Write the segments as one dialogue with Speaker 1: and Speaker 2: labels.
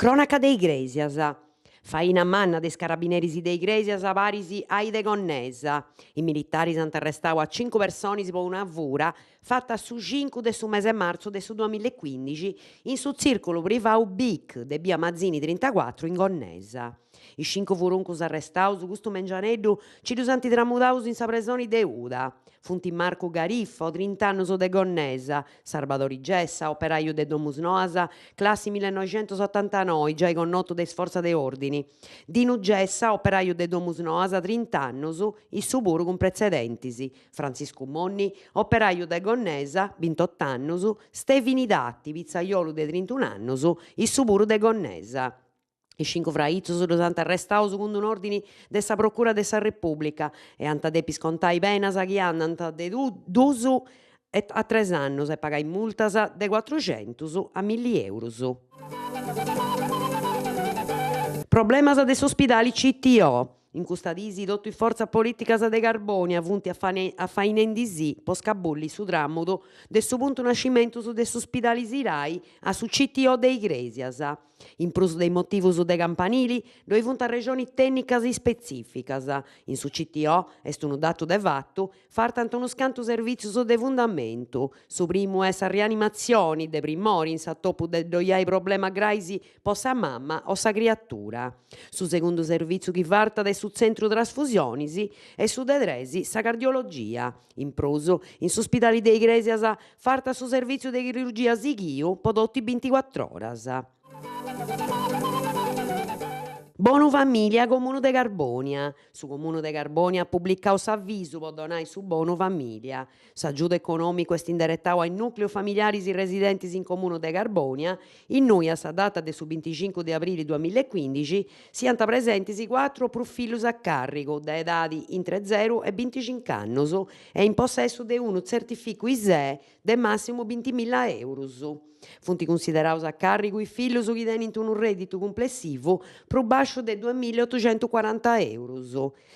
Speaker 1: Cronaca de Igresias. Faina a manna des carabineris de Igresias parisi ai de Gonnesa. I militaris ant arrestadu a 5 persones po una avvura fatta su 5 de su mese de marzo de su 2015 in su circolo privatu BIC de Via Mazzini 34 in Gonnesa. I 5 furuncos arrestados custu mengianeddu ci los ant tramudaus in sa presone de Uda. Funt Marco Gariffo, 30 annos de Gonnesa, Salvadori Gessa, operaio de Domus Noasa, classi 1989, già connotto de Sforza de Ordini. Dinu Gessa, operaio de Domus Noasa, 30 annos, issu puru cun precedentisi. Francisco Monni, operaio de Gonnesa, 28 annos, Stefini Datti, pizzaiolu de 31 annos, issu puru de Gonnesa. I 5 fraizzos los ant arrestados secondo un ordine de sa Procura de sa Repubblica e ant depi scontai penas chi andant de 2 a 3 annos e pagai multas de 400 a 1.000 euros. Problemas de s'ospidale CTO. In custa disi totu i forza politicas de Carbonia funti a fainende sì po scabulli su trammudu de su puntu nascimentus de s'ospidale Sirai a su CTO de Igresias. In prus dei motivus de campanili, doi funt a regioni tecnicas specificas. In su CTO, est unu datu de fattu, fartant unu scantu servizius de fundamentu. Su primu est sa rianimazione de primori in s'attopu de doiai problema graisi po sa mamma o sa criatura. Su segundu serviziu chi farta de su centru trasfusionis e su de tres sa cardiologia. In prus, in s'ospidale de Igresias farta su serviziu de chirurgia sighiu po totu i 24 oras. Bonu Famiglia Comunu de Carbonia. Su Comunu de Carbonia ha pubblicadu s'avvisu po donare su Bonu Famiglia. S'aggiudu econòmicu est indirettadu ai nucleos familiaris residentis in Comunu de Carbonia. In noi a sa data de su 25 de aprile 2015 siant presentis 4 prus fillus a càrrigu de edadi intre 0 e 25 annos e in possesso de unu certificu ISEE de massimu 20.000 euros. Funt considerados a càrrigu i fillus chi tenint unu redditu complessivu pro basciu de 2.840 euros.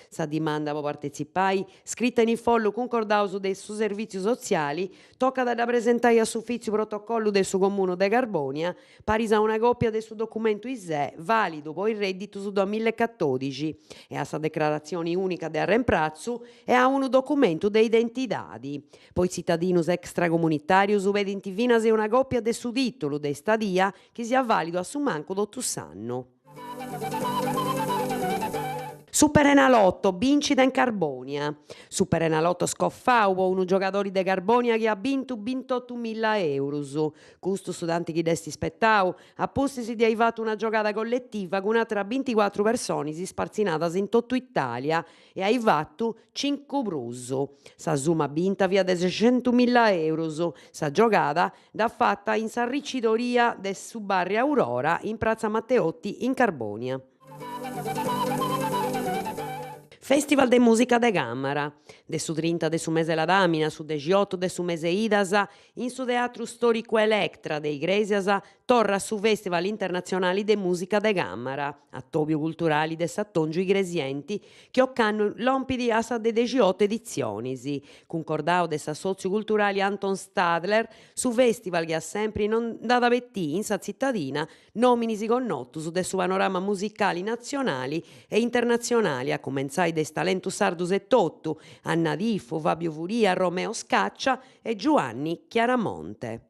Speaker 1: Sa dimanda po partecipai, scritta in follu concordaus de su serviziu soziali, toccat da presentai a s'uffiziu protocollu de su Comunu de Carbonia, paris a una copia de su documentu ISEE validu po il redditu su 2014 e a sa declarazione unica de arremprazzu e a unu documentu de identidadi. Poi cittadinus extracomunitarius pedint finas una copia de su titulu de stadia chi sia validu a su mancu totu s'annu. Superenalotto vincita in Carbonia. Superenalotto scoffau po unu giogadore de Carbonia chi ha vinto 28.000 euros. Custu studanti chi desti spettau, apposti di hai fatto una giocata collettiva con altre 24 persone sparzinadas in tutta Italia e hai fatto 5 prus. Sa summa vinta via de 600.000 euros. Sa giocata da fatta in sa riccidoria de su barri Aurora in Piazza Matteotti in Carbonia. Festival de Musica de Camara. De su 30 de su mese La Damina, su 18 de su mese Idas, in su Teatru Storico Electra de Igresias, torra su Festival Internazionale de Musica de Camara, attobiu culturali de s'attongiu igresienti, che occannu lompidi a sa de 18 edizionis. Concordau de s'assozio culturale Anton Stadler, su festival che ha sempre non data pettì in sa cittadina, nominis connottus de su panorama musicali nazionali e internazionali, a comenzare des talentus sardus e tottu, Anna Diffo, Fabio Furia, Romeo Scaccia e Giovanni Chiaramonte.